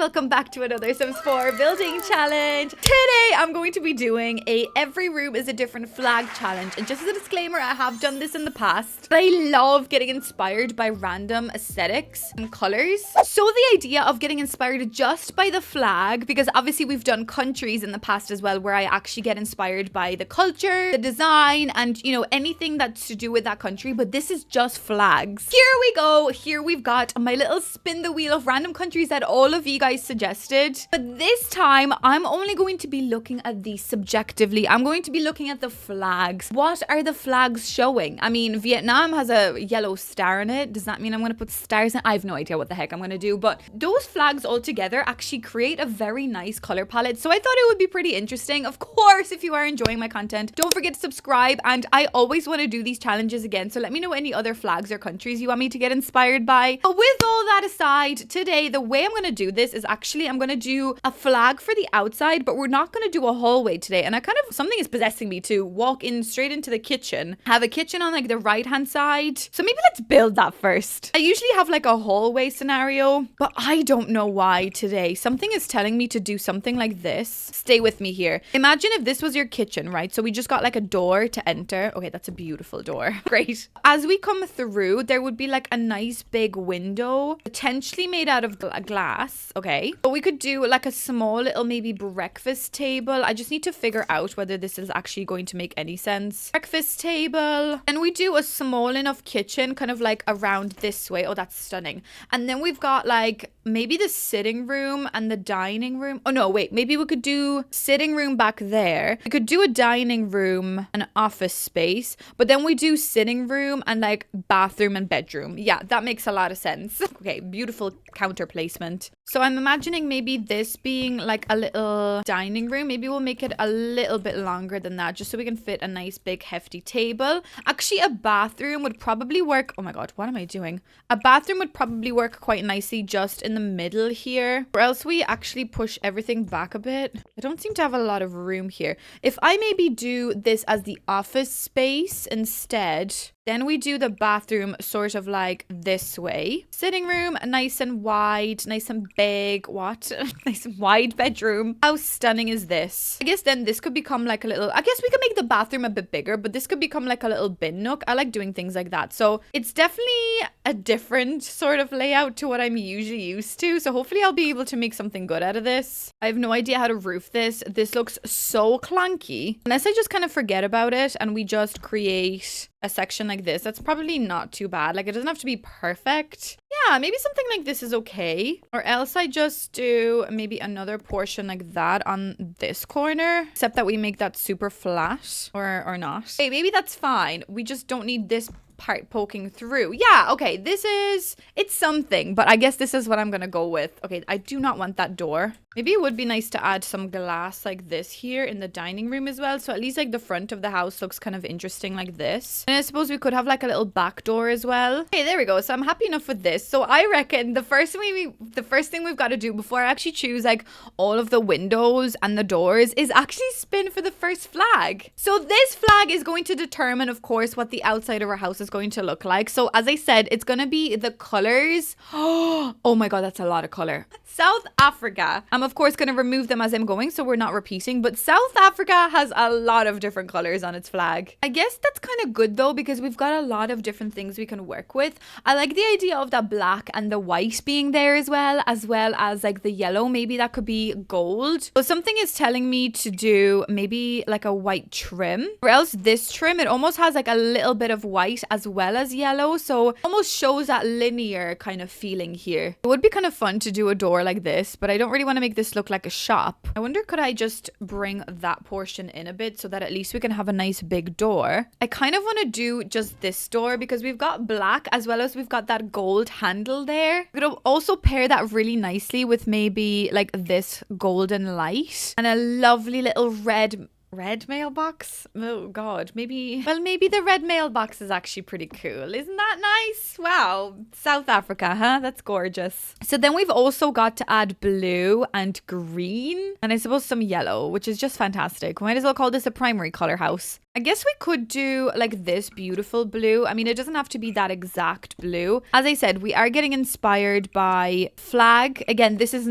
welcome back to another Sims 4 building challenge. Today I'm going to be doing a every room is a different flag challenge, and just as a disclaimer, I have done this in the past, but I love getting inspired by random aesthetics and colors. So the idea of getting inspired just by the flag, because obviously we've done countries in the past as well where I actually get inspired by the culture, the design, and you know, anything that's to do with that country, but this is just flags. Here we go. Here we've got my little spin the wheel of random countries that all of you guys suggested, but this time I'm only going to be looking at these subjectively. I'm going to be looking at the flags. What are the flags showing? I mean, Vietnam has a yellow star in it. Does that mean I'm going to put stars in? I have no idea what the heck I'm going to do, but those flags all together actually create a very nice color palette, so I thought it would be pretty interesting. Of course, if you are enjoying my content, don't forget to subscribe, and I always want to do these challenges again, so let me know any other flags or countries you want me to get inspired by. But with all that aside, today the way I'm going to do this is actually I'm going to do a flag for the outside, but we're not going to do a hallway today. And something is possessing me to walk in straight into the kitchen, have a kitchen on like the right hand side. So maybe let's build that first. I usually have like a hallway scenario, but I don't know why today. Something is telling me to do something like this. Stay with me here. Imagine if this was your kitchen, right? So we just got like a door to enter. Okay, that's a beautiful door. Great. As we come through, there would be like a nice big window, potentially made out of glass. Okay, but we could do like a small little maybe breakfast table. I just need to figure out whether this is actually going to make any sense. Breakfast table, and we do a small enough kitchen kind of like around this way. Oh, that's stunning. And then we've got like maybe the sitting room and the dining room. Oh no, wait, maybe we could do sitting room back there. We could do a dining room and office space, but then we do sitting room and like bathroom and bedroom. Yeah, that makes a lot of sense. Okay, beautiful counter placement. So I'm imagining maybe this being like a little dining room. Maybe we'll make it a little bit longer than that, just so we can fit a nice big hefty table. Actually, a bathroom would probably work. Oh my god, what am I doing? A bathroom would probably work quite nicely just in the middle here, or else we actually push everything back a bit. I don't seem to have a lot of room here. If I maybe do this as the office space instead, then we do the bathroom sort of like this way. Sitting room, nice and wide, nice and big. What? Nice and wide bedroom. How stunning is this? I guess then this could become like a little, I guess we could make the bathroom a bit bigger, but this could become like a little bin nook. I like doing things like that. So it's definitely a different sort of layout to what I'm usually used to. So hopefully I'll be able to make something good out of this. I have no idea how to roof this. This looks so clunky. Unless I just kind of forget about it and we just create a section like this. That's probably not too bad. Like, it doesn't have to be perfect. Yeah, maybe something like this is okay. Or else I just do maybe another portion like that on this corner, except that we make that super flat, or not. Hey, maybe that's fine. We just don't need this part poking through. Yeah, okay, it's something, but I guess this is what I'm gonna go with. Okay, I do not want that door. Maybe it would be nice to add some glass like this here in the dining room as well, so at least like the front of the house looks kind of interesting like this. And I suppose we could have like a little back door as well. Okay, there we go. So I'm happy enough with this. So I reckon the first thing we've got to do before I actually choose like all of the windows and the doors is actually spin for the first flag. So this flag is going to determine, of course, what the outside of our house is going to look like. So as I said, it's going to be the colors. Oh my god, that's a lot of color. South Africa. I'm of course going to remove them as I'm going, so we're not repeating, but South Africa has a lot of different colors on its flag. I guess that's kind of good though, because we've got a lot of different things we can work with. I like the idea of that black and the white being there as well as like the yellow. Maybe that could be gold. So something is telling me to do maybe like a white trim, or else this trim, it almost has like a little bit of white as well as yellow, so almost shows that linear kind of feeling here. It would be kind of fun to do a door like this, but I don't really want to make this look like a shop. I wonder, could I just bring that portion in a bit so that at least we can have a nice big door? I kind of want to do just this door because we've got black as well as we've got that gold handle there. We could also pair that really nicely with maybe like this golden light and a lovely little red red mailbox? Oh god, maybe the red mailbox is actually pretty cool. Isn't that nice? Wow, South Africa, huh? That's gorgeous. So then we've also got to add blue and green, and I suppose some yellow, which is just fantastic. We might as well call this a primary color house. I guess we could do like this beautiful blue. I mean, it doesn't have to be that exact blue. As I said, we are getting inspired by flag. Again, this is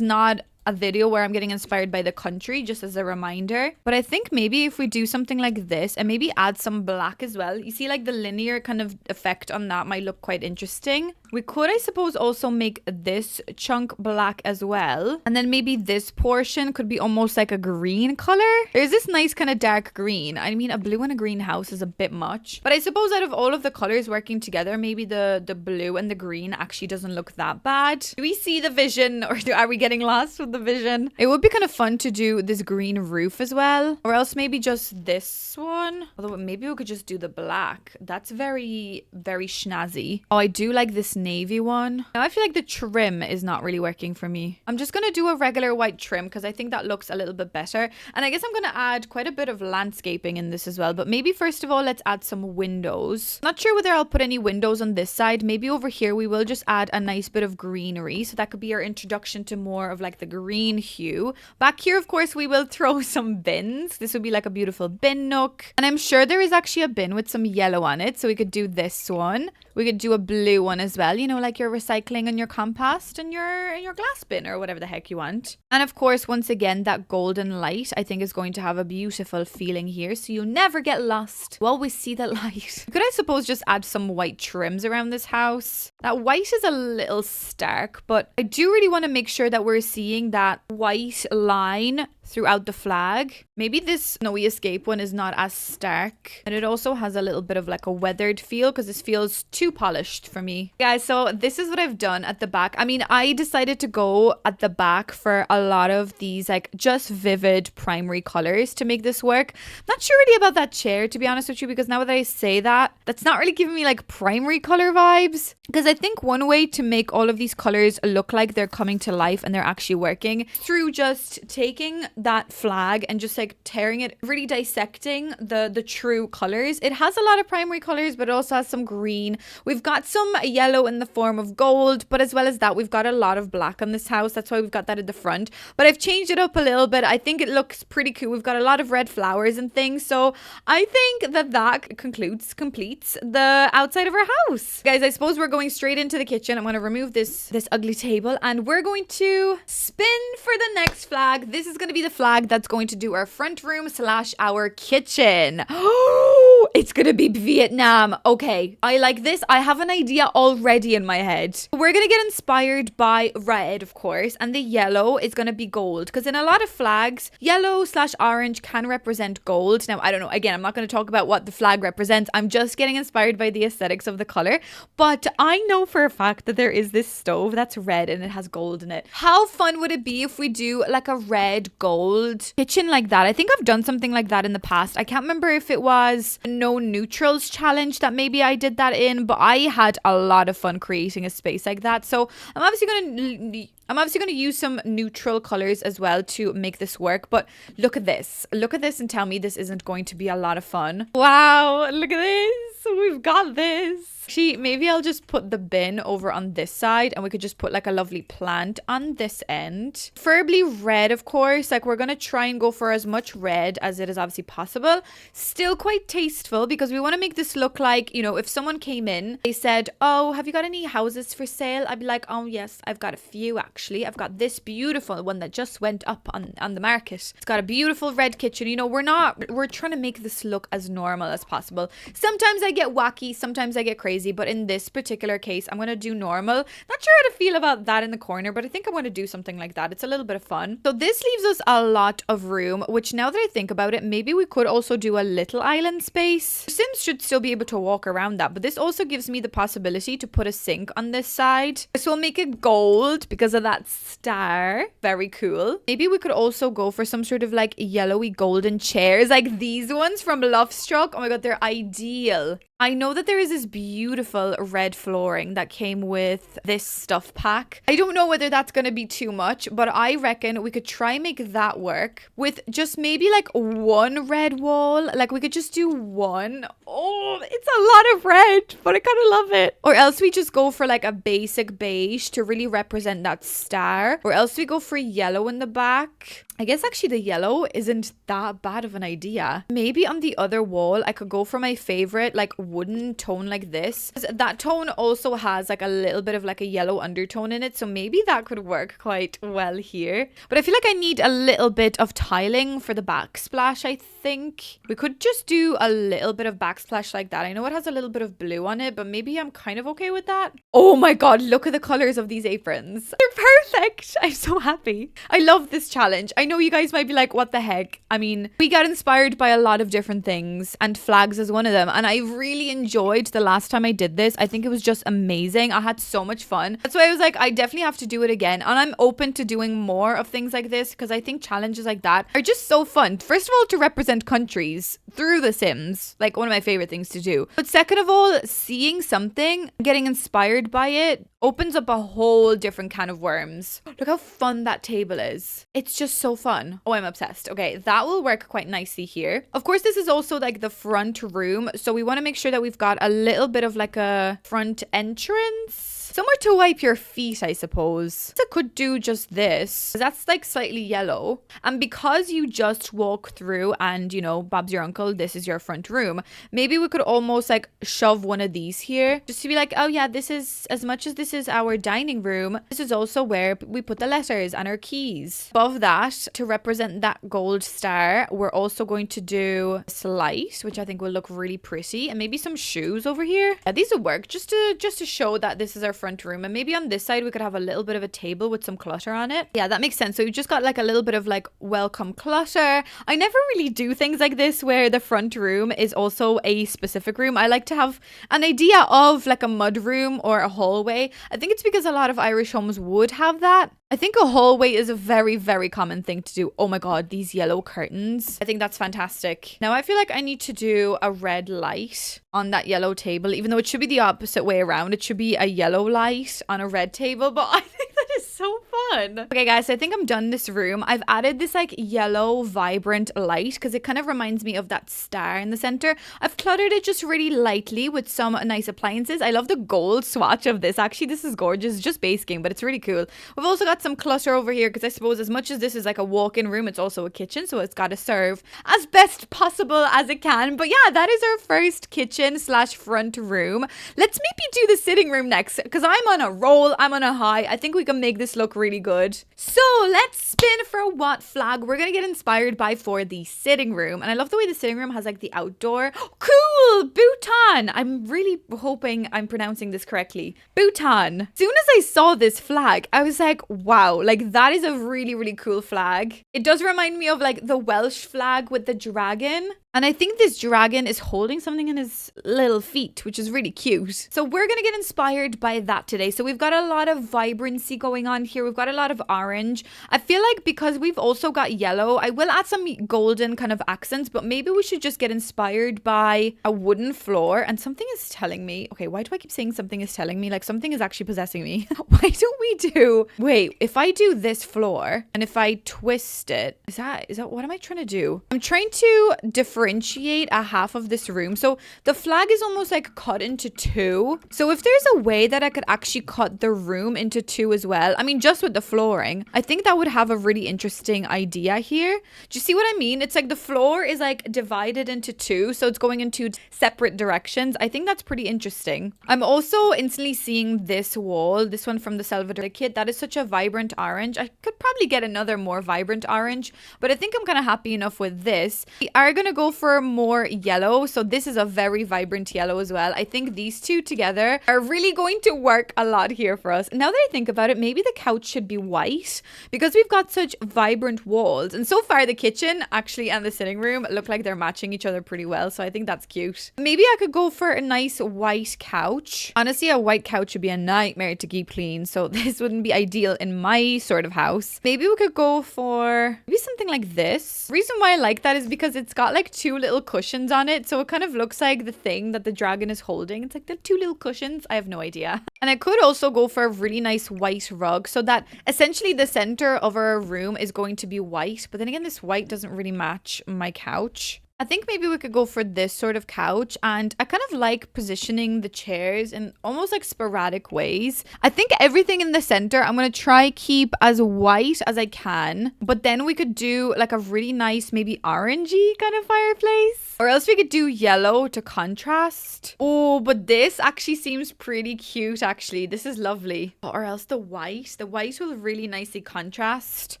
not a video where I'm getting inspired by the country, just as a reminder. But I think maybe if we do something like this and maybe add some black as well, you see like the linear kind of effect on that might look quite interesting. We could, I suppose, also make this chunk black as well. And then maybe this portion could be almost like a green color. There's this nice kind of dark green. I mean, a blue and a green house is a bit much. But I suppose out of all of the colors working together, maybe the blue and the green actually doesn't look that bad. Do we see the vision, or are we getting lost with the vision? It would be kind of fun to do this green roof as well. Or else maybe just this one. Although maybe we could just do the black. That's very, very snazzy. Oh, I do like this navy one. Now I feel like the trim is not really working for me. I'm just gonna do a regular white trim because I think that looks a little bit better. And I guess I'm gonna add quite a bit of landscaping in this as well. But maybe first of all, let's add some windows. Not sure whether I'll put any windows on this side. Maybe over here we will just add a nice bit of greenery. So that could be our introduction to more of like the green hue. Back here, of course, we will throw some bins. This would be like a beautiful bin nook. And I'm sure there is actually a bin with some yellow on it. So we could do this one. We could do a blue one as well, you know, like your recycling and your compost and your glass bin or whatever the heck you want. And of course, once again, that golden light I think is going to have a beautiful feeling here, so you never get lost. You always see the light. Could I suppose just add some white trims around this house? That white is a little stark, but I do really want to make sure that we're seeing that white line throughout the flag. Maybe this snowy escape one is not as stark, and it also has a little bit of like a weathered feel because this feels too polished for me. Guys, so this is what I've done at the back. I mean, I decided to go at the back for a lot of these like just vivid primary colors to make this work. Not sure really about that chair, to be honest with you, because now that I say that, that's not really giving me like primary color vibes. Because I think one way to make all of these colors look like they're coming to life and they're actually working through just taking that flag and just like tearing it, really dissecting the true colors. It has a lot of primary colors, but it also has some green. We've got some yellow in the form of gold, but as well as that, we've got a lot of black on this house. That's why we've got that at the front. But I've changed it up a little bit. I think it looks pretty cool. We've got a lot of red flowers and things. So I think that completes the outside of our house. Guys, I suppose we're going straight into the kitchen. I'm going to remove this ugly table and we're going to spin for the next flag. This is going to be the flag that's going to do our front room / our kitchen. Oh, it's going to be Vietnam. Okay, I like this. I have an idea already in my head. We're going to get inspired by red, of course, and the yellow is going to be gold, because in a lot of flags, yellow / orange can represent gold. Now, I don't know. Again, I'm not going to talk about what the flag represents. I'm just getting inspired by the aesthetics of the color. But I know for a fact that there is this stove that's red and it has gold in it. How fun would it be if we do like a red gold kitchen like that? I think I've done something like that in the past. I can't remember if it was no neutrals challenge that maybe I did that in, but I had a lot of fun creating a space like that. So I'm obviously going to use some neutral colors as well to make this work. But look at this. Look at this and tell me this isn't going to be a lot of fun. Wow, look at this. We've got this. Actually, maybe I'll just put the bin over on this side and we could just put like a lovely plant on this end. Preferably red, of course. Like, we're going to try and go for as much red as it is obviously possible. Still quite tasteful, because we want to make this look like, you know, if someone came in, they said, oh, have you got any houses for sale? I'd be like, oh yes, I've got a few actually. I've got this beautiful one that just went up on the market. It's got a beautiful red kitchen. You know, we're trying to make this look as normal as possible. Sometimes I get wacky, sometimes I get crazy, but in this particular case, I'm going to do normal. Not sure how to feel about that in the corner, but I think I'm going to do something like that. It's a little bit of fun. So this leaves us a lot of room, which now that I think about it, maybe we could also do a little island space. Sims should still be able to walk around that, but this also gives me the possibility to put a sink on this side. So we'll make it gold because of that star. Very cool. Maybe we could also go for some sort of like yellowy golden chairs, like these ones from Love Struck. Oh my god, they're ideal. I know that there is this beautiful red flooring that came with this stuff pack. I don't know whether that's going to be too much, but I reckon we could try make that work with just maybe like one red wall. Like we could just do one. Oh, it's a lot of red, but I kind of love it. Or else we just go for like a basic beige to really represent that star. Or else we go for yellow in the back. I guess actually the yellow isn't that bad of an idea. Maybe on the other wall, I could go for my favorite like wooden tone like this. That tone also has like a little bit of like a yellow undertone in it. So maybe that could work quite well here. But I feel like I need a little bit of tiling for the backsplash, I think. We could just do a little bit of backsplash like that. I know it has a little bit of blue on it, but maybe I'm kind of okay with that. Oh my God, look at the colors of these aprons. They're perfect. I'm so happy. I love this challenge. I know you guys might be like, what the heck? I mean, we got inspired by a lot of different things and flags is one of them. And I really enjoyed the last time I did this. I think it was just amazing. I had so much fun. That's why I was like, I definitely have to do it again. And I'm open to doing more of things like this because I think challenges like that are just so fun. First of all, to represent countries through The Sims, like one of my favorite things to do. But second of all, seeing something, getting inspired by it, opens up a whole different can of worms. Look how fun that table is. It's just so fun. Oh, I'm obsessed. Okay, that will work quite nicely here. Of course, this is also like the front room. So we want to make sure that we've got a little bit of like a front entrance. Somewhere to wipe your feet, I suppose. I could do just this. That's like slightly yellow. And because you just walk through and, you know, Bob's your uncle, this is your front room. Maybe we could almost like shove one of these here. Just to be like, oh yeah, this is, as much as this is our dining room, this is also where we put the letters and our keys. Above that, to represent that gold star, we're also going to do a slide, which I think will look really pretty. And maybe some shoes over here. Yeah, these will work just to show that this is our front room. And maybe on this side we could have a little bit of a table with some clutter on it. Yeah, that makes sense. So you just got like a little bit of like welcome clutter. I never really do things like this where the front room is also a specific room. I like to have an idea of like a mud room or a hallway. I think it's because a lot of Irish homes would have that. I think a hallway is a very, very common thing to do. Oh my God, these yellow curtains. I think that's fantastic. Now I feel like I need to do a red light on that yellow table, even though it should be the opposite way around. It should be a yellow light on a red table, but I think that is so fun. Okay guys, I think I'm done this room. I've added this like yellow vibrant light because it kind of reminds me of that star in the center. I've cluttered it just really lightly with some nice appliances. I love the gold swatch of this. Actually, this is gorgeous. It's just basking, but it's really cool. We've also got some clutter over here because I suppose as much as this is like a walk-in room, it's also a kitchen, so it's got to serve as best possible as it can. But yeah, that is our first kitchen slash front room. Let's maybe do the sitting room next because I'm on a roll. I'm on a high. I think we can make this look really good. So let's spin for what flag we're gonna get inspired by for the sitting room. And I love the way the sitting room has like the outdoor. Cool! Bhutan! I'm really hoping I'm pronouncing this correctly. Bhutan. As soon as I saw this flag, I was like, wow, like that is a really, really cool flag. It does remind me of like the Welsh flag with the dragon. And I think this dragon is holding something in his little feet, which is really cute. So we're going to get inspired by that today. So we've got a lot of vibrancy going on here. We've got a lot of orange. I feel like because we've also got yellow, I will add some golden kind of accents, but maybe we should just get inspired by a wooden floor. And something is telling me, okay, why do I keep saying something is telling me? Like something is actually possessing me. Why don't we do, wait, if I do this floor and if I twist it, is that, what am I trying to do? I'm trying to differentiate a half of this room. So the flag is almost like cut into two. So if there's a way that I could actually cut the room into two as well, I mean, just with the flooring, I think that would have a really interesting idea here. Do you see what I mean? It's like the floor is like divided into two, so it's going in two separate directions. I think that's pretty interesting. I'm also instantly seeing this wall, this one from the Salvador kit. That is such a vibrant orange. I could probably get another more vibrant orange, but I think I'm kind of happy enough with this. We are going to go for more yellow. So this is a very vibrant yellow as well. I think these two together are really going to work a lot here for us. Now that I think about it, maybe the couch should be white because we've got such vibrant walls. And so far the kitchen actually and the sitting room look like they're matching each other pretty well. So I think that's cute. Maybe I could go for a nice white couch. Honestly, a white couch would be a nightmare to keep clean. So this wouldn't be ideal in my sort of house. Maybe we could go for maybe something like this. The reason why I like that is because it's got like two little cushions on it. So it kind of looks like the thing that the dragon is holding. It's like the two little cushions. I have no idea. And I could also go for a really nice white rug so that essentially the center of our room is going to be white. But then again, this white doesn't really match my couch. I think maybe we could go for this sort of couch, and I kind of like positioning the chairs in almost like sporadic ways. I think everything in the center I'm going to try keep as white as I can, but then we could do like a really nice maybe orangey kind of fireplace, or else we could do yellow to contrast. Oh, but this actually seems pretty cute actually. This is lovely. Or else the white will really nicely contrast.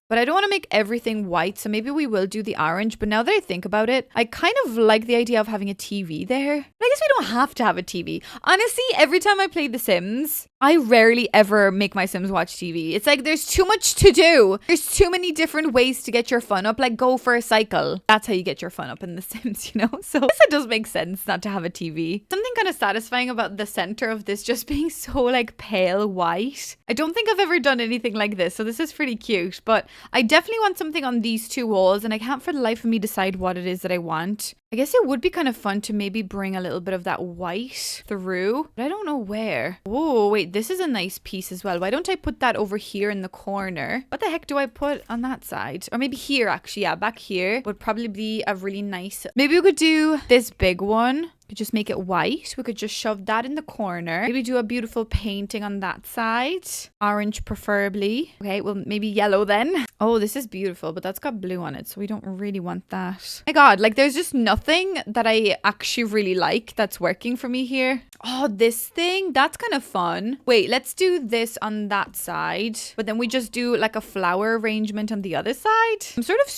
But I don't want to make everything white, so maybe we will do the orange. But now that I think about it, I kind of like the idea of having a TV there. I guess we don't have to have a TV. Honestly, every time I play The Sims, I rarely ever make my Sims watch TV. It's like there's too much to do. There's too many different ways to get your fun up. Like go for a cycle. That's how you get your fun up in The Sims, you know? So I guess it does make sense not to have a TV. Something kind of satisfying about the center of this just being so like pale white. I don't think I've ever done anything like this, so this is pretty cute. But I definitely want something on these two walls, and I can't for the life of me decide what it is that I want. I guess it would be kind of fun to maybe bring a little bit of that white through, but I don't know where. Oh, wait, this is a nice piece as well. Why don't I put that over here in the corner? What the heck do I put on that side? Or maybe here, actually. Yeah, back here would probably be a really nice... Maybe we could do this big one. Could just make it white. We could just shove that in the corner. Maybe do a beautiful painting on that side. Orange preferably. Okay, well, maybe yellow then. Oh, this is beautiful, but that's got blue on it, so we don't really want that. My God, like there's just nothing that I actually really like that's working for me here. Oh, this thing, that's kind of fun. Wait, let's do this on that side, but then we just do like a flower arrangement on the other side.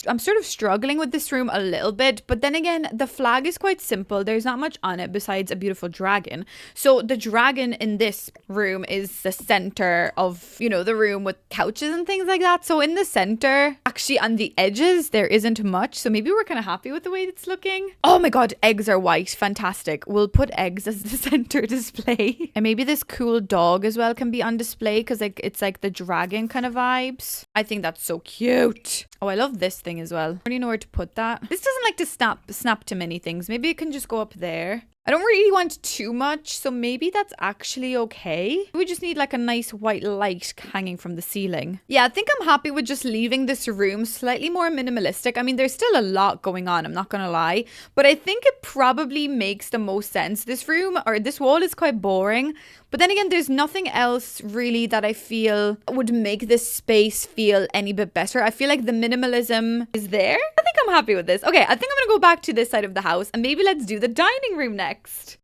I'm sort of struggling with this room a little bit, but then again, the flag is quite simple. There's not much on it besides a beautiful dragon. So the dragon in this room is the center of, you know, the room with couches and things like that. So in the center, actually on the edges, there isn't much. So maybe we're kind of happy with the way it's looking. Oh my God, eggs are white. Fantastic. We'll put eggs as the center display. And maybe this cool dog as well can be on display because like it's like the dragon kind of vibes. I think that's so cute. Oh, I love this thing as well. I don't really know where to put that. This doesn't like to snap to many things. Maybe it can just go up there. I don't really want too much, so maybe that's actually okay. We just need like a nice white light hanging from the ceiling. Yeah, I think I'm happy with just leaving this room slightly more minimalistic. I mean, there's still a lot going on, I'm not gonna lie, but I think it probably makes the most sense. This room or this wall is quite boring, but then again, there's nothing else really that I feel would make this space feel any bit better. I feel like the minimalism is there. I think I'm happy with this. Okay, I think I'm gonna go back to this side of the house and maybe let's do the dining room next.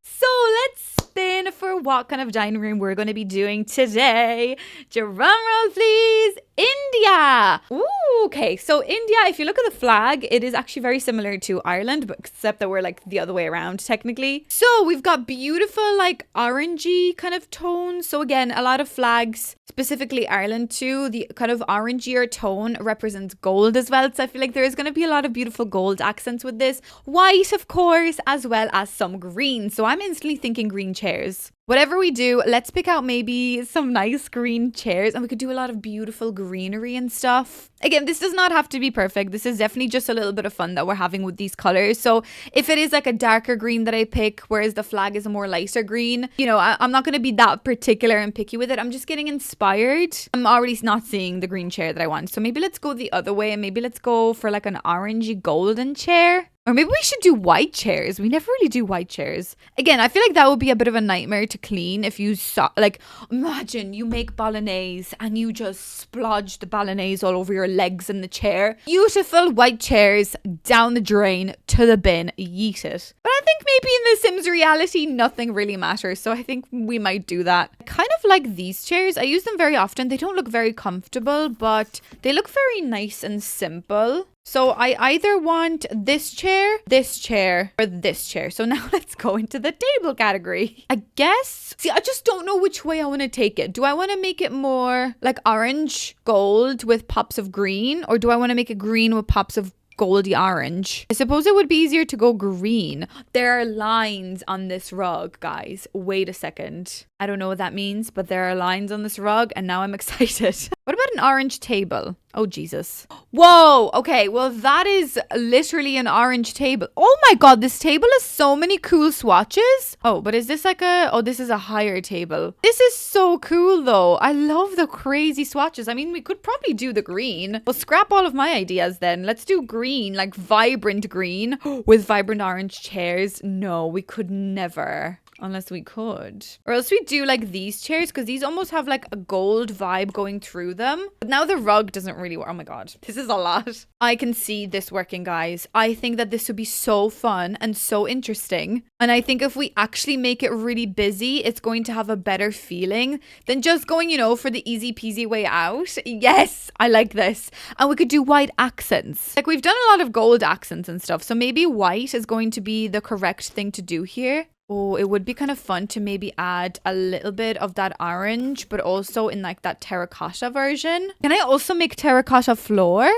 So let's spin for what kind of dining room we're going to be doing today. Drum roll, please. India. Ooh, okay. So India, if you look at the flag, it is actually very similar to Ireland, but except that we're like the other way around technically. So we've got beautiful like orangey kind of tones. So again, a lot of flags, specifically Ireland too, the kind of orangier tone represents gold as well. So I feel like there is going to be a lot of beautiful gold accents with this. White, of course, as well as some green. So I'm instantly thinking green chairs. Whatever we do, let's pick out maybe some nice green chairs and we could do a lot of beautiful greenery and stuff. Again, this does not have to be perfect. This is definitely just a little bit of fun that we're having with these colors. So if it is like a darker green that I pick, whereas the flag is a more lighter green, you know, I'm not going to be that particular and picky with it. I'm just getting inspired. I'm already not seeing the green chair that I want. So maybe let's go the other way and maybe let's go for like an orangey golden chair. Or maybe we should do white chairs. We never really do white chairs. Again, I feel like that would be a bit of a nightmare to clean if you saw, like, imagine you make bolognese and you just splodge the bolognese all over your legs in the chair. Beautiful white chairs down the drain to the bin, yeet it. But I think maybe in The Sims reality, nothing really matters. So I think we might do that. I kind of like these chairs. I use them very often. They don't look very comfortable, but they look very nice and simple. So I either want this chair, or this chair. So now let's go into the table category. I guess, see, I just don't know which way I want to take it. Do I want to make it more like orange gold with pops of green? Or do I want to make it green with pops of goldy orange? I suppose it would be easier to go green. There are lines on this rug, guys. Wait a second. I don't know what that means, but there are lines on this rug and now I'm excited. What about an orange table? Oh, Jesus. Whoa. Okay. Well, that is literally an orange table. Oh my God. This table has so many cool swatches. Oh, but is this like oh, this is a higher table. This is so cool though. I love the crazy swatches. I mean, we could probably do the green. Well, scrap all of my ideas then. Let's do green, like vibrant green with vibrant orange chairs. No, we could never. Unless we could. Or else we do like these chairs because these almost have like a gold vibe going through them. But now the rug doesn't really work. Oh my God. This is a lot. I can see this working, guys. I think that this would be so fun and so interesting. And I think if we actually make it really busy, it's going to have a better feeling than just going, you know, for the easy peasy way out. Yes, I like this. And we could do white accents. Like we've done a lot of gold accents and stuff. So maybe white is going to be the correct thing to do here. Oh, it would be kind of fun to maybe add a little bit of that orange, but also in like that terracotta version. Can I also make terracotta floor?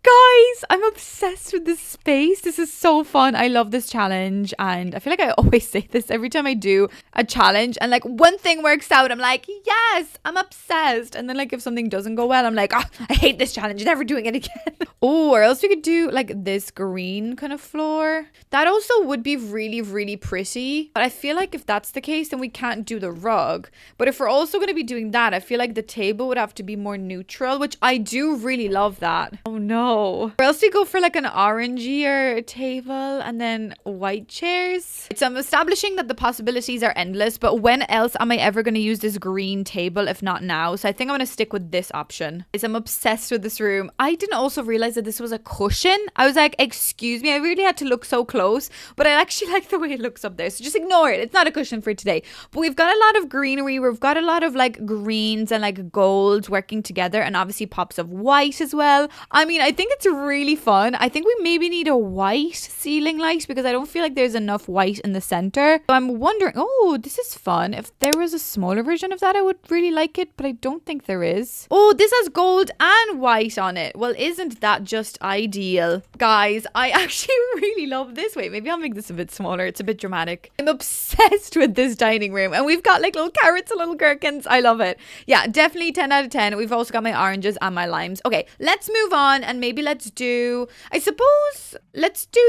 Guys, I'm obsessed with this space. This is so fun. I love this challenge. And I feel like I always say this every time I do a challenge. And like one thing works out, I'm like, yes, I'm obsessed. And then like if something doesn't go well, I'm like, oh, I hate this challenge. Never doing it again. Oh, or else we could do like this green kind of floor. That also would be really, really pretty. But I feel like if that's the case, then we can't do the rug. But if we're also going to be doing that, I feel like the table would have to be more neutral, which I do really love that. Oh no. Or else we go for like an orangier table and then white chairs. So I'm establishing that the possibilities are endless, but when else am I ever going to use this green table if not now? So I think I'm going to stick with this option. I'm obsessed with this room. I didn't also realize that this was a cushion. I was like, excuse me, I really had to look so close, but I actually like the way it looks up there. So just ignore it. It's not a cushion for today. But we've got a lot of greenery. We've got a lot of like greens and like golds working together and obviously pops of white as well. I mean, I think it's really fun. I think we maybe need a white ceiling light because I don't feel like there's enough white in the center. So I'm wondering, oh, this is fun. If there was a smaller version of that, I would really like it, but I don't think there is. Oh, this has gold and white on it. Well, isn't that just ideal? Guys, I actually really love this. Wait, maybe I'll make this a bit smaller. It's a bit dramatic. I'm obsessed with this dining room and we've got like little carrots and little gherkins. I love it. Yeah, definitely 10 out of 10. We've also got my oranges and my limes. Okay, let's move on and maybe let's do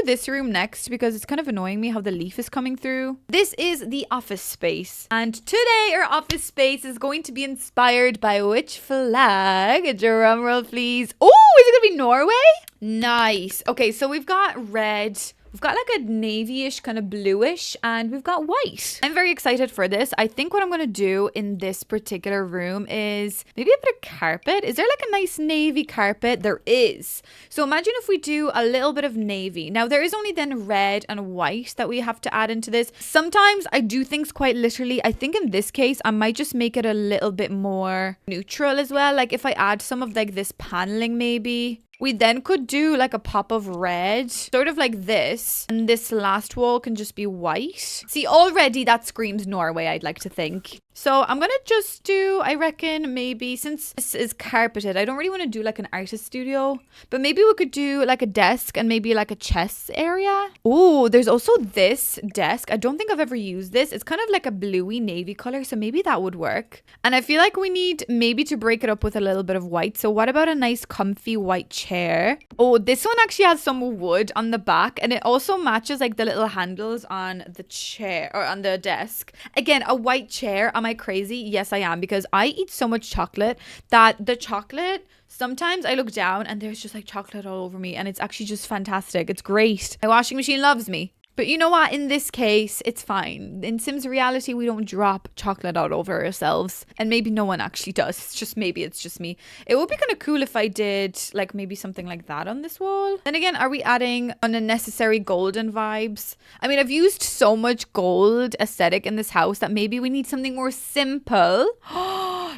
this room next because it's kind of annoying me how the leaf is coming through. This is the office space. And today our office space is going to be inspired by which flag? Drum roll, please. Oh, is it going to be Norway? Nice. Okay, so we've got red. We've got like a navy-ish, kind of bluish, and we've got white. I'm very excited for this. I think what I'm going to do in this particular room is maybe a bit of carpet. Is there like a nice navy carpet? There is. So imagine if we do a little bit of navy. Now, there is only then red and white that we have to add into this. Sometimes I do things quite literally. I think in this case, I might just make it a little bit more neutral as well. Like if I add some of like this paneling maybe. We then could do like a pop of red, sort of like this. And this last wall can just be white. See, already that screams Norway, I'd like to think. So I'm going to just do, I reckon, maybe since this is carpeted, I don't really want to do like an artist studio. But maybe we could do like a desk and maybe like a chess area. Oh, there's also this desk. I don't think I've ever used this. It's kind of like a bluey navy color. So maybe that would work. And I feel like we need maybe to break it up with a little bit of white. So what about a nice comfy white chair? Oh, this one actually has some wood on the back. And it also matches like the little handles on the chair or on the desk. Again, a white chair. Am I crazy? Yes, I am, because I eat so much chocolate that the chocolate, sometimes I look down and there's just like chocolate all over me and it's actually just fantastic. It's great. My washing machine loves me. But you know what? In this case, it's fine. In Sims reality, we don't drop chocolate all over ourselves. And maybe no one actually does. It's just me. It would be kind of cool if I did like maybe something like that on this wall. Then again, are we adding unnecessary golden vibes? I mean, I've used so much gold aesthetic in this house that maybe we need something more simple.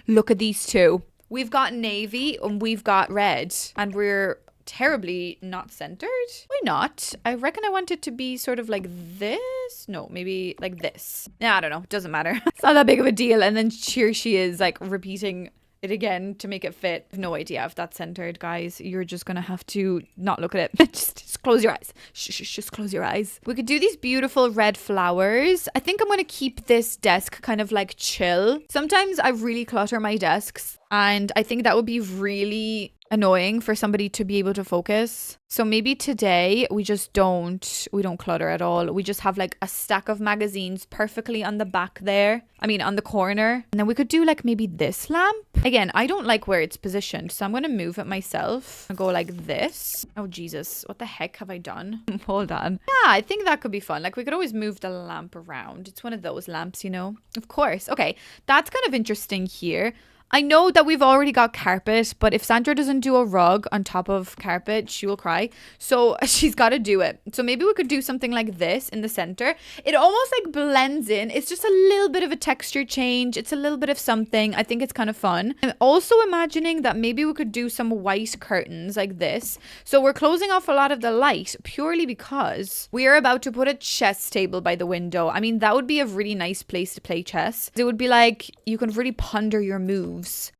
Look at these two. We've got navy and we've got red. And we're terribly not centered. Why not? I reckon I want it to be sort of like this. No, maybe like this. Yeah, I don't know. Doesn't matter. It's not that big of a deal. And then here she is like repeating it again to make it fit. No idea if that's centered, guys. You're just gonna have to not look at it. just close your eyes. Just close your eyes. We could do these beautiful red flowers. I think I'm gonna keep this desk kind of like chill. Sometimes I really clutter my desks, and I think that would be really annoying for somebody to be able to focus. So maybe today we don't clutter at all. We just have like a stack of magazines perfectly on the back there. I mean, on the corner. And then we could do like maybe this lamp. Again, I don't like where it's positioned, so I'm going to move it myself and go like this. Oh, Jesus. What the heck have I done? Hold on. Yeah, I think that could be fun. Like we could always move the lamp around. It's one of those lamps, you know? Of course. Okay. That's kind of interesting here. I know that we've already got carpet, but if Sandra doesn't do a rug on top of carpet, she will cry. So she's got to do it. So maybe we could do something like this in the center. It almost like blends in. It's just a little bit of a texture change. It's a little bit of something. I think it's kind of fun. I'm also imagining that maybe we could do some white curtains like this. So we're closing off a lot of the light purely because we are about to put a chess table by the window. I mean, that would be a really nice place to play chess. It would be like you can really ponder your moves.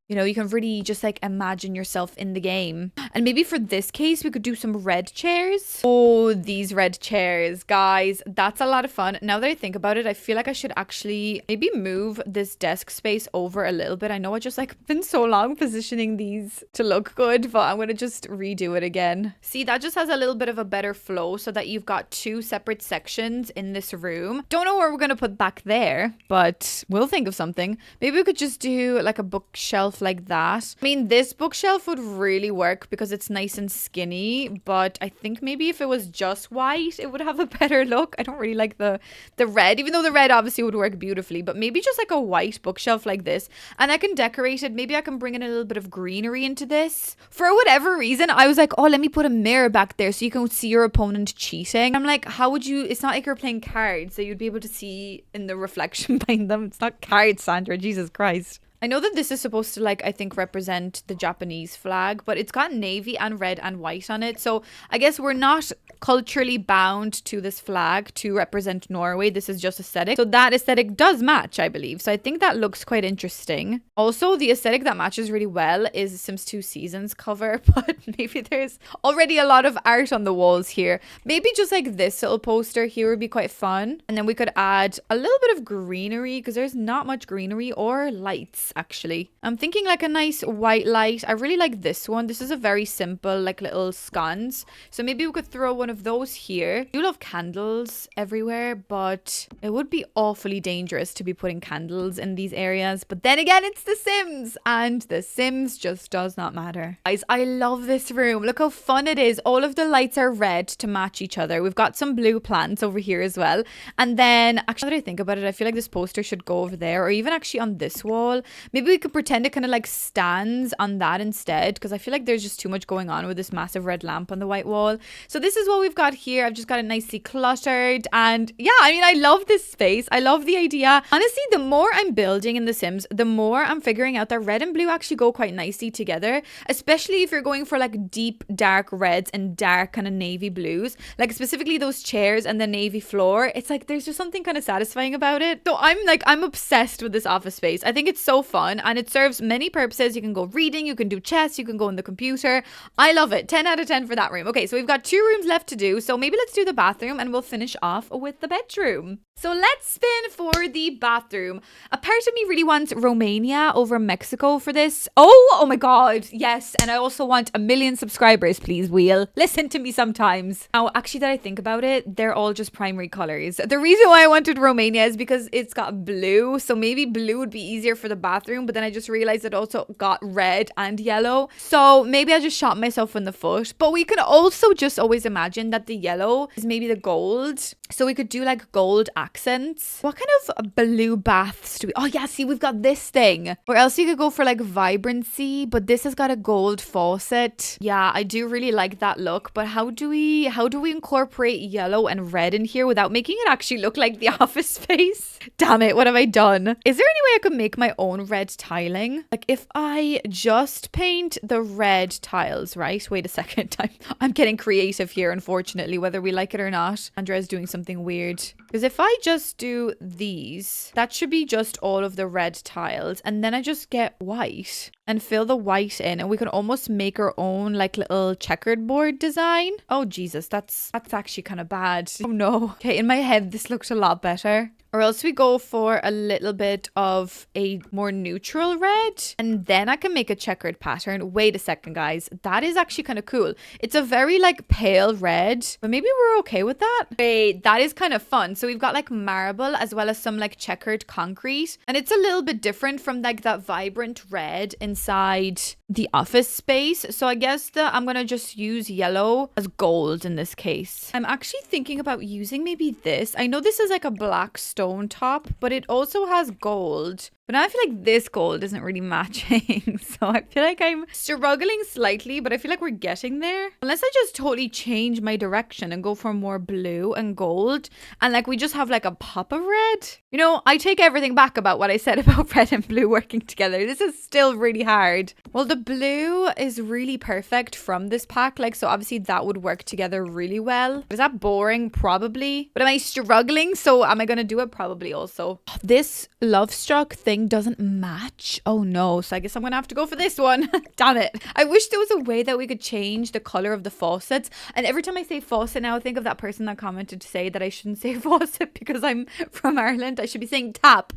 You know, you can really just like imagine yourself in the game. And maybe for this case, we could do some red chairs. Oh, these red chairs, guys, that's a lot of fun. Now that I think about it, I feel like I should actually maybe move this desk space over a little bit. I know I just like been so long positioning these to look good, but I'm going to just redo it again. See, that just has a little bit of a better flow so that you've got two separate sections in this room. Don't know where we're going to put back there, but we'll think of something. Maybe we could just do like a bookshelf like that. I mean, this bookshelf would really work because it's nice and skinny, but I think maybe if it was just white, it would have a better look. I don't really like the red, even though the red obviously would work beautifully, but maybe just like a white bookshelf like this, and I can decorate it. Maybe I can bring in a little bit of greenery into this. For whatever reason, I was like, oh, let me put a mirror back there so you can see your opponent cheating. I'm like, how would you, it's not like you're playing cards, so you'd be able to see in the reflection behind them. It's not cards, Sandra, Jesus Christ. I know that this is supposed to like, I think, represent the Japanese flag, but it's got navy and red and white on it. So I guess we're not culturally bound to this flag to represent Norway. This is just aesthetic. So that aesthetic does match, I believe. So I think that looks quite interesting. Also, the aesthetic that matches really well is Sims 2 Seasons cover, but maybe there's already a lot of art on the walls here. Maybe just like this little poster here would be quite fun. And then we could add a little bit of greenery because there's not much greenery or lights. Actually, I'm thinking like a nice white light. I really like this one. This is a very simple like little scones, so maybe we could throw one of those here. I do love candles everywhere, but it would be awfully dangerous to be putting candles in these areas. But then again, it's The Sims, and The Sims just does not matter. Guys, I love this room. Look how fun it is. All of the lights are red to match each other. We've got some blue plants over here as well, and then actually, now that I think about it, I feel like this poster should go over there, or even actually on this wall. Maybe we could pretend it kind of like stands on that instead, because I feel like there's just too much going on with this massive red lamp on the white wall. So this is what we've got here. I've just got it nicely cluttered, and yeah, I mean, I love this space. I love the idea. Honestly, the more I'm building in The Sims, the more I'm figuring out that red and blue actually go quite nicely together, especially if you're going for like deep dark reds and dark kind of navy blues, like specifically those chairs and the navy floor. It's like there's just something kind of satisfying about it. So I'm obsessed with this office space. I think it's so fun and it serves many purposes. You can go reading, you can do chess, you can go on the computer. I love it. 10 out of 10 for that room. Okay, so we've got 2 rooms left to do. So maybe let's do the bathroom and we'll finish off with the bedroom. So let's spin for the bathroom. A part of me really wants Romania over Mexico for this. Oh my God. Yes. And I also want 1 million subscribers, please, Wheel. Listen to me sometimes. Now, actually, that I think about it, they're all just primary colors. The reason why I wanted Romania is because it's got blue. So maybe blue would be easier for the bathroom. But then I just realized it also got red and yellow. So maybe I just shot myself in the foot. But we could also just always imagine that the yellow is maybe the gold. So we could do like gold accents. What kind of blue baths do we... Oh yeah, see, we've got this thing. Or else you could go for like vibrancy, but this has got a gold faucet. Yeah, I do really like that look. But how do we incorporate yellow and red in here without making it actually look like the office space? Damn it, what have I done? Is there any way I could make my own red tiling? Like if I just paint the red tiles, right? Wait a second. I'm getting creative here, unfortunately, whether we like it or not. Andrea's doing something weird. Because if I just do these, that should be just all of the red tiles. And then I just get white. and fill the white in, and we can almost make our own like little checkered board design. Oh Jesus, that's actually kind of bad. Oh no. Okay, in my head this looks a lot better. Or else we go for a little bit of a more neutral red, and then I can make a checkered pattern. Wait a second, guys. That is actually kind of cool. It's a very like pale red, but maybe we're okay with that. Wait, that is kind of fun. So we've got like marble as well as some like checkered concrete, and it's a little bit different from like that vibrant red inside the office space. So I guess that I'm gonna just use yellow as gold in this case. I'm actually thinking about using maybe this. I know this is like a black stone top, but it also has gold. But now I feel like this gold isn't really matching. So I feel like I'm struggling slightly, but I feel like we're getting there. Unless I just totally change my direction and go for more blue and gold. And like we just have like a pop of red. You know, I take everything back about what I said about red and blue working together. This is still really hard. Well, the blue is really perfect from this pack. Like, so obviously that would work together really well. Is that boring? Probably. But am I struggling? So am I going to do it? Probably also. This Love Struck thing doesn't match. Oh no. So I guess I'm gonna have to go for this one. Damn it. I wish there was a way that we could change the color of the faucets. And every time I say faucet now, I think of that person that commented to say that I shouldn't say faucet because I'm from Ireland. I should be saying tap.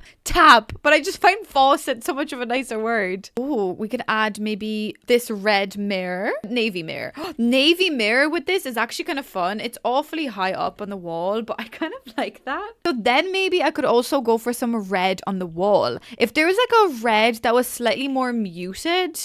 But I just find faucet so much of a nicer word. Oh, we could add maybe this red mirror. Navy mirror. Navy mirror with this is actually kind of fun. It's awfully high up on the wall, but I kind of like that. So then maybe I could also go for some red on the wall. If there was like a red that was slightly more muted,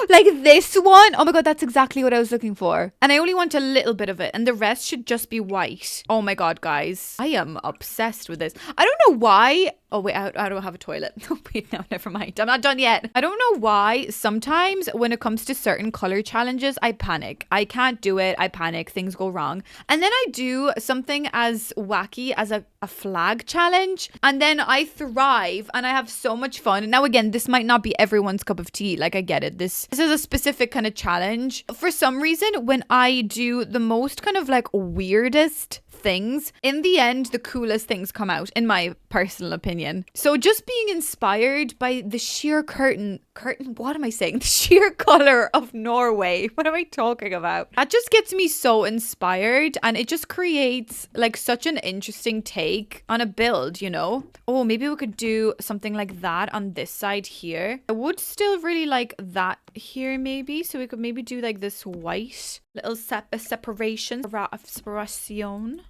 like this one. Oh my god, that's exactly what I was looking for. And I only want a little bit of it, and the rest should just be white. Oh my god, guys, I am obsessed with this. I don't know why. Oh wait, I don't have a toilet. Oh wait, no, never mind. I'm not done yet. I don't know why sometimes when it comes to certain color challenges, I panic. I can't do it. I panic. Things go wrong. And then I do something as wacky as a flag challenge, and then I thrive and I have so much fun. Now again, this might not be everyone's cup of tea. Like I get it. This is a specific kind of challenge. For some reason, when I do the most kind of like weirdest things, in the end the coolest things come out, in my personal opinion. So just being inspired by the sheer what am I saying? The sheer color of Norway. What am I talking about? That just gets me so inspired, and it just creates like such an interesting take on a build, you know? Oh, maybe we could do something like that on this side here. I would still really like that here maybe. So we could maybe do like this white little separation.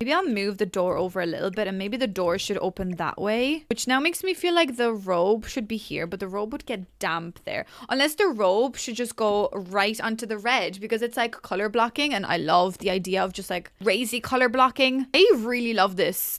Maybe I'll move the door over a little bit, and maybe the door should open that way, which now makes me feel like the robe should be here, but the robe would get damp there. Unless the robe should just go right onto the red, because it's like color blocking, and I love the idea of just like crazy color blocking. I really love this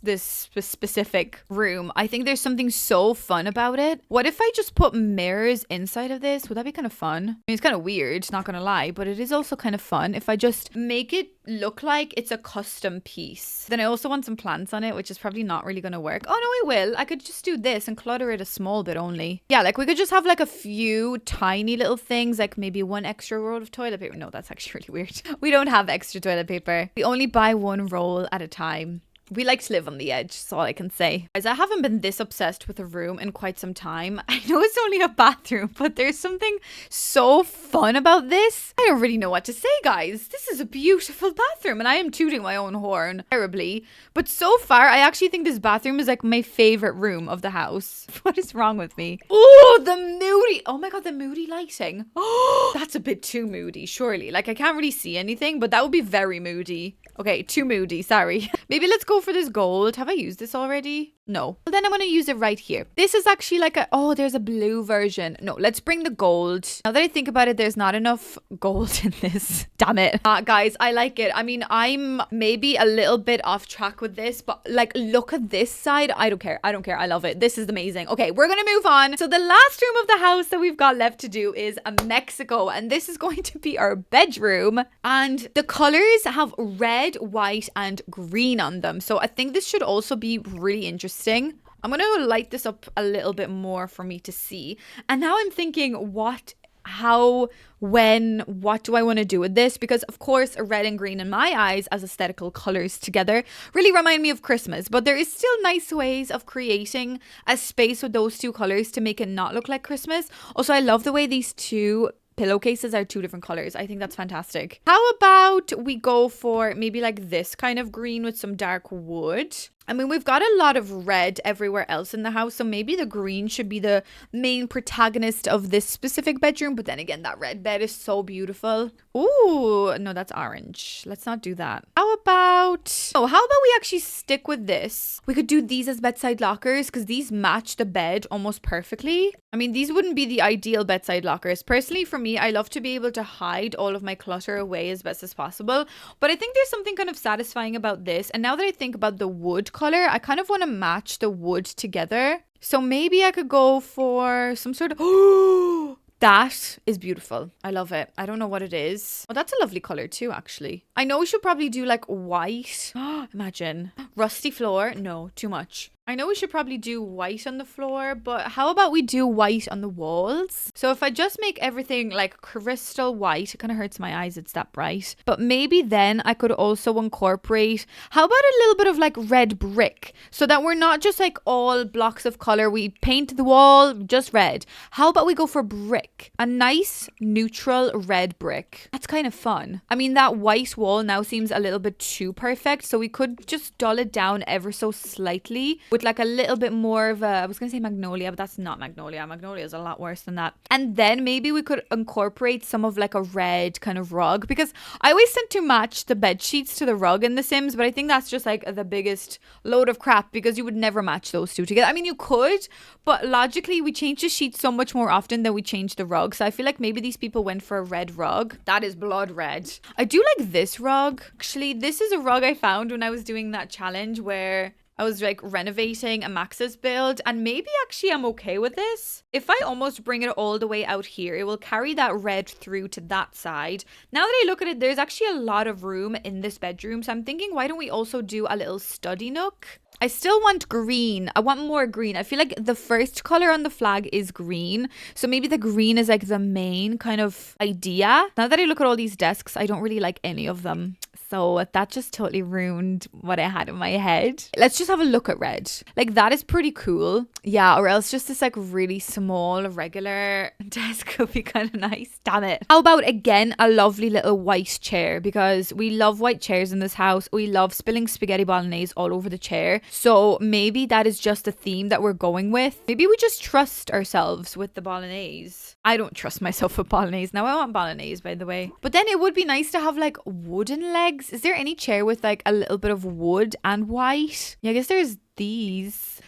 specific room. I think there's something so fun about it. What if I just put mirrors inside of this? Would that be kind of fun? I mean, it's kind of weird, not gonna lie, but it is also kind of fun if I just make it look like it's a custom piece. Then I also want some plants on it, which is probably not really gonna work. Oh no, I will. I could just do this and clutter it a small bit only. Yeah, like we could just have like a few tiny little things, like maybe one extra roll of toilet paper. No, that's actually really weird. We don't have extra toilet paper. We only buy one roll at a time. We like to live on the edge, that's all I can say. Guys, I haven't been this obsessed with a room in quite some time. I know it's only a bathroom, but there's something so fun about this. I don't really know what to say, guys. This is a beautiful bathroom, and I am tooting my own horn terribly. But so far, I actually think this bathroom is like my favorite room of the house. What is wrong with me? Oh, the moody. Oh my god, the moody lighting. Oh, that's a bit too moody, surely. Like, I can't really see anything, but that would be very moody. Okay, too moody, sorry. Maybe let's go for this gold. Have I used this already? No. Well, then I'm going to use it right here. This is actually like oh, there's a blue version. No, let's bring the gold. Now that I think about it, there's not enough gold in this. Damn it. Guys, I like it. I mean, I'm maybe a little bit off track with this, but like, look at this side. I don't care. I love it. This is amazing. Okay, we're going to move on. So the last room of the house that we've got left to do is Mexico, and this is going to be our bedroom. And the colors have red, white, and green on them. So I think this should also be really interesting. I'm going to light this up a little bit more for me to see. And now I'm thinking, what what do I want to do with this? Because of course, red and green in my eyes as aesthetical colors together really remind me of Christmas, but there is still nice ways of creating a space with those two colors to make it not look like Christmas. Also, I love the way these two pillowcases are two different colors. I think that's fantastic. How about we go for maybe like this kind of green with some dark wood? I mean, we've got a lot of red everywhere else in the house, so maybe the green should be the main protagonist of this specific bedroom. But then again, that red bed is so beautiful. Ooh, no, that's orange. Let's not do that. How about we actually stick with this? We could do these as bedside lockers because these match the bed almost perfectly. I mean, these wouldn't be the ideal bedside lockers. Personally, for me, I love to be able to hide all of my clutter away as best as possible. But I think there's something kind of satisfying about this. And now that I think about the wood color, I kind of want to match the wood together. So maybe I could go for some sort of... That is beautiful. I love it. I don't know what it is. Oh, that's a lovely color too, actually. I know we should probably do like white. Imagine. Rusty floor. No, too much. I know we should probably do white on the floor, but how about we do white on the walls? So if I just make everything like crystal white, it kind of hurts my eyes, it's that bright. But maybe then I could also incorporate, how about a little bit of like red brick? So that we're not just like all blocks of color. We paint the wall just red. How about we go for brick? A nice neutral red brick. That's kind of fun. I mean, that white wall now seems a little bit too perfect. So we could just dull it down ever so slightly with like a little bit more of a, I was going to say magnolia, but that's not magnolia. Magnolia is a lot worse than that. And then maybe we could incorporate some of like a red kind of rug, because I always tend to match the bed sheets to the rug in The Sims, but I think that's just like the biggest load of crap because you would never match those two together. I mean, you could, but logically we change the sheets so much more often than we change the rug. So I feel like maybe these people went for a red rug. That is blood red. I do like this rug. Actually, this is a rug I found when I was doing that challenge where I was like renovating a Max's build, and maybe actually I'm okay with this. If I almost bring it all the way out here, it will carry that red through to that side. Now that I look at it, there's actually a lot of room in this bedroom. So I'm thinking, why don't we also do a little study nook? I still want green. I want more green. I feel like the first color on the flag is green. So maybe the green is like the main kind of idea. Now that I look at all these desks, I don't really like any of them. So that just totally ruined what I had in my head. Let's just have a look at red. Like that is pretty cool. Yeah, or else just this like really small regular desk could be kind of nice. Damn it. How about again a lovely little white chair, because we love white chairs in this house. We love spilling spaghetti bolognese all over the chair. So maybe that is just a theme that we're going with. Maybe we just trust ourselves with the bolognese. I don't trust myself with bolognese. Now I want bolognese, by the way. But then it would be nice to have like wooden legs. Is there any chair with like a little bit of wood and white? Yeah, I guess there's these.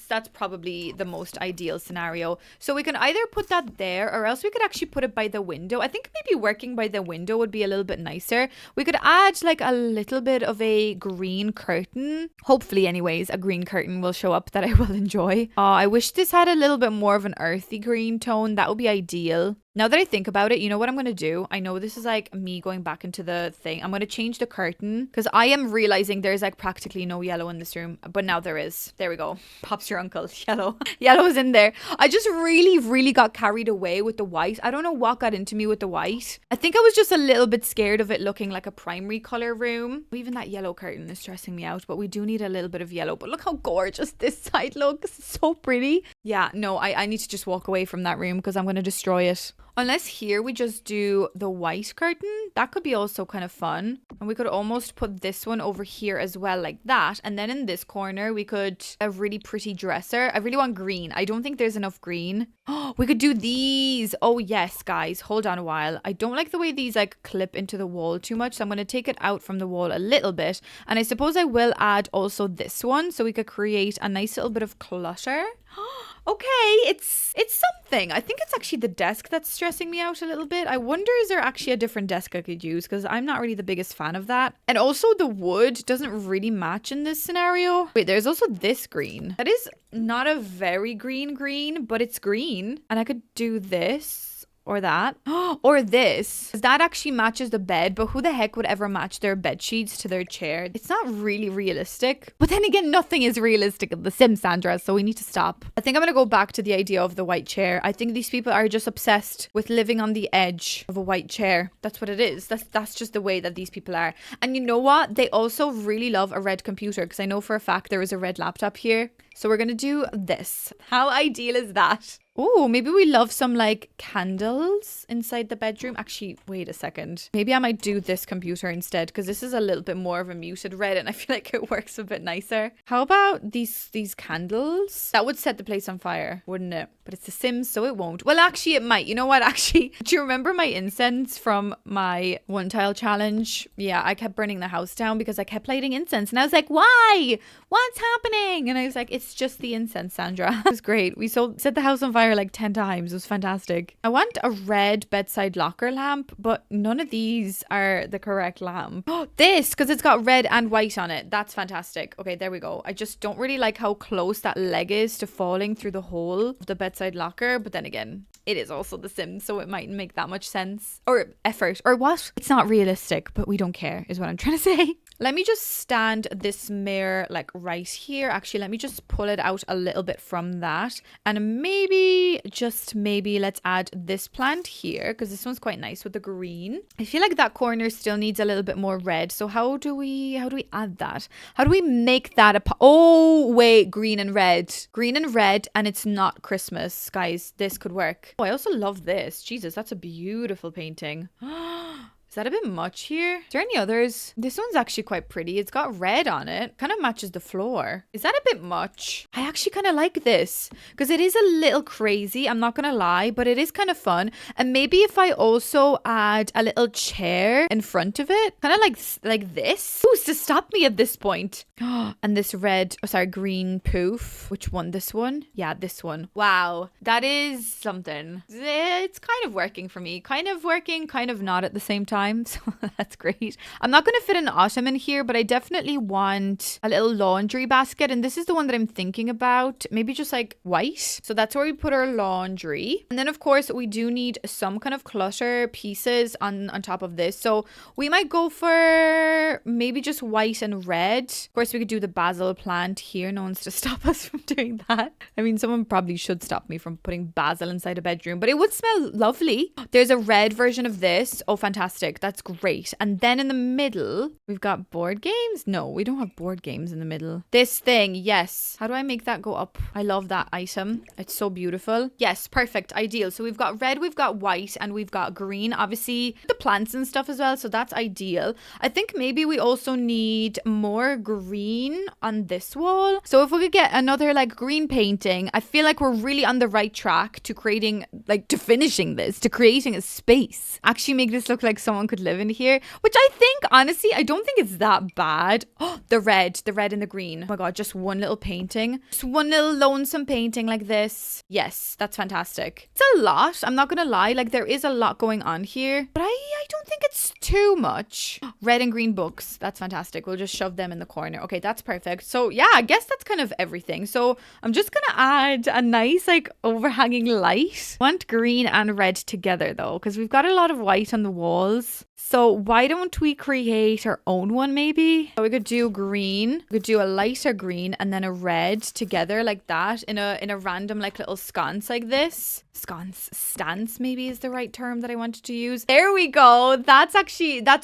That's probably the most ideal scenario. So we can either put that there, or else we could actually put it by the window. I think maybe working by the window would be a little bit nicer. We could add like a little bit of a green curtain. Hopefully anyways, a green curtain will show up that I will enjoy. I wish this had a little bit more of an earthy green tone. That would be ideal. Now that I think about it, you know what I'm going to do? I know this is like me going back into the thing. I'm going to change the curtain because I am realizing there's like practically no yellow in this room. But now there is. There we go. Pops your uncle. Yellow. Yellow is in there. I just really got carried away with the white. I don't know what got into me with the white. I think I was just a little bit scared of it looking like a primary color room. Even that yellow curtain is stressing me out, but we do need a little bit of yellow. But look how gorgeous this side looks. It's so pretty. Yeah, no, I need to just walk away from that room because I'm going to destroy it. Unless here we just do the white curtain. That could be also kind of fun. And we could almost put this one over here as well, like that. And then in this corner, we could a really pretty dresser. I really want green. I don't think there's enough green. Oh, we could do these. Oh, yes, guys. Hold on a while. I don't like the way these like clip into the wall too much. So I'm going to take it out from the wall a little bit. And I suppose I will add also this one so we could create a nice little bit of clutter. Okay, it's something. I think it's actually the desk that's stressing me out a little bit. I wonder, is there actually a different desk I could use? Because I'm not really the biggest fan of that. And also the wood doesn't really match in this scenario. Wait, there's also this green. That is not a very green, but it's green. And I could do this. or that, or this. That actually matches the bed, but who the heck would ever match their bed sheets to their chair? It's not really realistic. But then again, nothing is realistic in The Sims, Sandra, so we need to stop. I think I'm gonna go back to the idea of the white chair. I think these people are just obsessed with living on the edge of a white chair. That's what it is. That's just the way that these people are. And you know what? They also really love a red computer, because I know for a fact there is a red laptop here. So we're gonna do this. How ideal is that? Oh, maybe we love some like candles inside the bedroom. Actually, wait a second. Maybe I might do this computer instead, because this is a little bit more of a muted red and I feel like it works a bit nicer. How about these candles? That would set the place on fire, wouldn't it? But it's The Sims, so it won't. Well, actually, it might. You know what? Actually, do you remember my incense from my one tile challenge? Yeah, I kept burning the house down because I kept lighting incense. And I was like, why? What's happening? And I was like, it's just the incense, Sandra. It was great. We set the house on fire like 10 times. It was fantastic. I want a red bedside locker lamp, but none of these are the correct lamp. Oh, this, because it's got red and white on it. That's fantastic. Okay, there we go. I just don't really like how close that leg is to falling through the hole of the bedside locker, but then again, it is also The Sims, so it mightn't make that much sense or effort or what. It's not realistic, but we don't care is what I'm trying to say. Let me just stand this mirror like right here. Actually, let me just pull it out a little bit from that. And maybe, just maybe, let's add this plant here, because this one's quite nice with the green. I feel like that corner still needs a little bit more red. So how do we add that? How do we make that oh, wait, green and red. Green and red, and it's not Christmas. Guys, this could work. Oh, I also love this. Jesus, that's a beautiful painting. Is that a bit much here? Is there any others? This one's actually quite pretty. It's got red on it. Kind of matches the floor. Is that a bit much? I actually kind of like this because it is a little crazy. I'm not going to lie, but it is kind of fun. And maybe if I also add a little chair in front of it, kind of like this. Who's to stop me at this point? And this green poof. Which one? This one? Yeah, this one. Wow. That is something. It's kind of working for me. Kind of working, kind of not at the same time. So that's great. I'm not going to fit an ottoman here, but I definitely want a little laundry basket. And this is the one that I'm thinking about. Maybe just like white. So that's where we put our laundry. And then of course we do need some kind of clutter pieces on top of this. So we might go for maybe just white and red. Of course we could do the basil plant here. No one's to stop us from doing that. I mean, someone probably should stop me from putting basil inside a bedroom, but it would smell lovely. There's a red version of this. Oh, fantastic. That's great. And then in the middle, we've got board games. No, we don't have board games in the middle. This thing, yes. How do I make that go up? I love that item. It's so beautiful. Yes, perfect. Ideal. So we've got red, we've got white, and we've got green. Obviously, the plants and stuff as well. So that's ideal. I think maybe we also need more green on this wall. So if we could get another like green painting, I feel like we're really on the right track to finishing this, to creating a space. Actually make this look like someone could live in here, which I think, honestly, I don't think it's that bad. Oh, the red and the green. Oh my God, just one little painting. Just one little lonesome painting like this. Yes, that's fantastic. It's a lot. I'm not gonna lie. Like, there is a lot going on here, but I don't think it's too much. Red and green books. That's fantastic. We'll just shove them in the corner. Okay, that's perfect. So yeah, I guess that's kind of everything. So I'm just gonna add a nice like overhanging light. I want green and red together though, because we've got a lot of white on the walls. So why don't we create our own one maybe? So we could do green. We could do a lighter green and then a red together like that in a random like little sconce like this. Stance maybe is the right term that I wanted to use. There we go. That's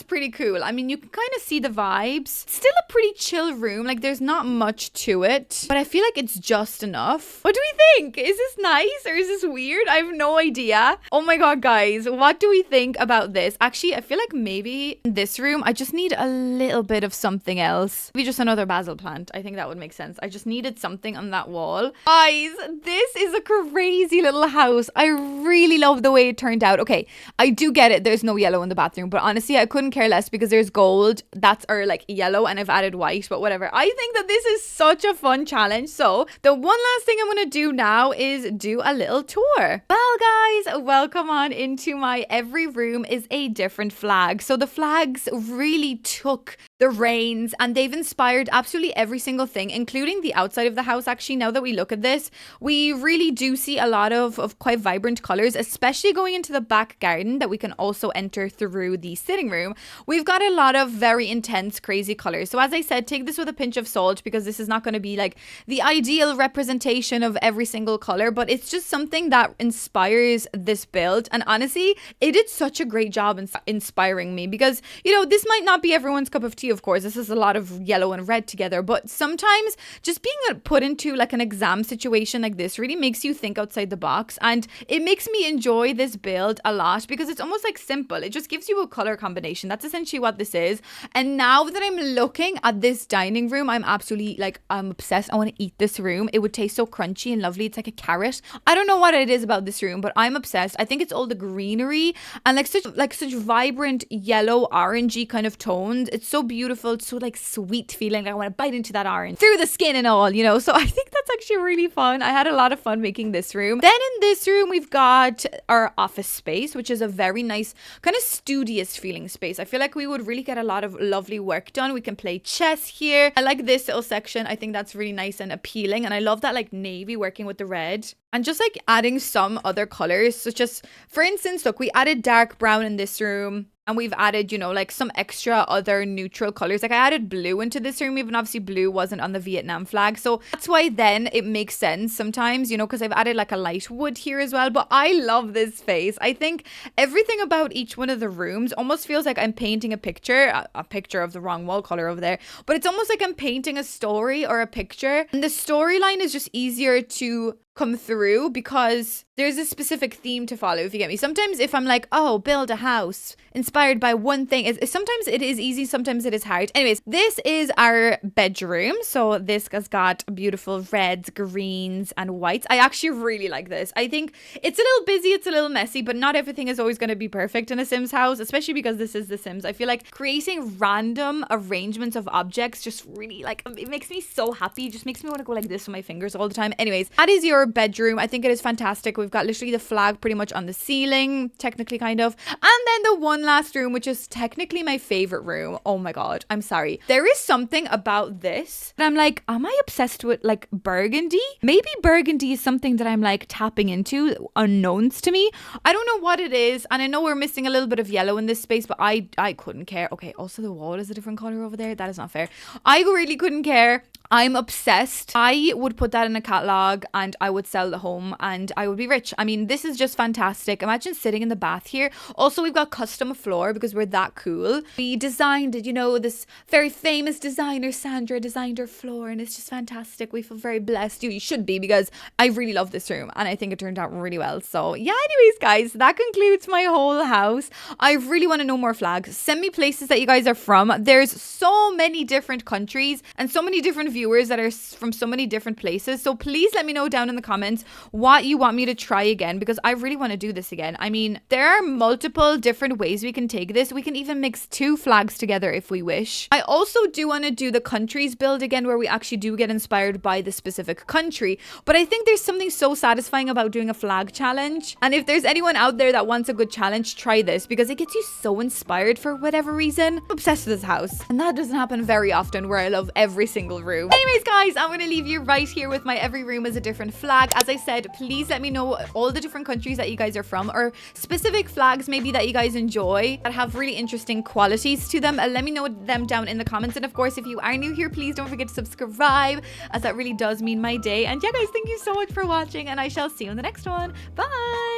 pretty cool. I mean, you can kind of see the vibes. It's still a pretty chill room. Like, there's not much to it, but I feel like it's just enough. What do we think? Is this nice or is this weird? I have no idea. Oh my God, guys, what do we think about this? Actually, I feel like maybe in this room, I just need a little bit of something else. Maybe just another basil plant. I think that would make sense. I just needed something on that wall. Guys, this is a crazy little house. I really love the way it turned out. Okay, I do get it. There's no yellow in the bathroom, but honestly, I couldn't care less because there's gold. That's our like yellow and I've added white, but whatever. I think that this is such a fun challenge. So the one last thing I'm going to do now is do a little tour. Well, guys, welcome on into my every room is a different flag. So the flags really took the rains, and they've inspired absolutely every single thing, including the outside of the house. Actually, now that we look at this, we really do see a lot of quite vibrant colors, especially going into the back garden that we can also enter through the sitting room. We've got a lot of very intense, crazy colors. So as I said, take this with a pinch of salt, because this is not going to be like the ideal representation of every single color, but it's just something that inspires this build. And honestly, it did such a great job in inspiring me, because, you know, this might not be everyone's cup of tea. Of course, this is a lot of yellow and red together, but sometimes just being put into like an exam situation like this really makes you think outside the box, and it makes me enjoy this build a lot, because it's almost like simple. It just gives you a color combination. That's essentially what this is. And now that I'm looking at this dining room, I'm absolutely like, I'm obsessed. I want to eat this room. It would taste so crunchy and lovely. It's like a carrot. I don't know what it is about this room, but I'm obsessed. I think it's all the greenery and such vibrant yellow orangey kind of tones. It's so beautiful. It's so like sweet feeling. Like I want to bite into that orange through the skin and all, you know. So I think that's actually really fun. I had a lot of fun making this room. Then in this room, we've got our office space, which is a very nice kind of studious feeling space. I feel like we would really get a lot of lovely work done. We can play chess here. I like this little section. I think that's really nice and appealing. And I love that like navy working with the red. And just like adding some other colors. So just, for instance, look, we added dark brown in this room. And we've added, you know, like some extra other neutral colors. Like I added blue into this room, even obviously blue wasn't on the Vietnam flag. So that's why then it makes sense sometimes, you know, because I've added like a light wood here as well. But I love this space. I think everything about each one of the rooms almost feels like I'm painting a picture of the wrong wall color over there. But it's almost like I'm painting a story or a picture. And the storyline is just easier to come through because there's a specific theme to follow, if you get me. Sometimes if I'm like, oh, build a house inspired by one thing, sometimes it is easy, sometimes it is hard. Anyways, this is our bedroom. So this has got beautiful reds, greens, and whites. I actually really like this. I think it's a little busy, it's a little messy, but not everything is always going to be perfect in a Sims house, especially because this is The Sims. I feel like creating random arrangements of objects just really like, it makes me so happy. It just makes me want to go like this with my fingers all the time. Anyways, that is your bedroom. I think it is fantastic. We've got literally the flag pretty much on the ceiling, technically kind of. And then the one last room, which is technically my favorite room. Oh my God, I'm sorry. There is something about this that I'm like, am I obsessed with like burgundy? Maybe burgundy is something that I'm like tapping into unknowns to me. I don't know what it is. And I know we're missing a little bit of yellow in this space, but I couldn't care. Okay, also the wall is a different color over there. That is not fair. I really couldn't care. I'm obsessed. I would put that in a catalog and I would sell the home and I would be rich. I mean, this is just fantastic. Imagine sitting in the bath here. Also, we've got custom floor because we're that cool. We designed it, you know, this very famous designer, Sandra, designed her floor and it's just fantastic. We feel very blessed. You should be, because I really love this room and I think it turned out really well. So yeah, anyways, guys, that concludes my whole house. I really want to know more flags. Send me places that you guys are from. There's so many different countries and so many different viewers that are from so many different places. So please let me know down in the comments what you want me to try again, because I really want to do this again. I mean, there are multiple different ways we can take this. We can even mix two flags together if we wish. I also do want to do the countries build again, where we actually do get inspired by the specific country. But I think there's something so satisfying about doing a flag challenge. And if there's anyone out there that wants a good challenge, try this, because it gets you so inspired for whatever reason. I'm obsessed with this house. And that doesn't happen very often, where I love every single room. Anyways, guys, I'm going to leave you right here with my every room is a different flag. As I said, please let me know all the different countries that you guys are from, or specific flags maybe that you guys enjoy that have really interesting qualities to them. Let me know them down in the comments. And of course, if you are new here, please don't forget to subscribe, as that really does mean my day. And yeah, guys, thank you so much for watching and I shall see you in the next one. Bye.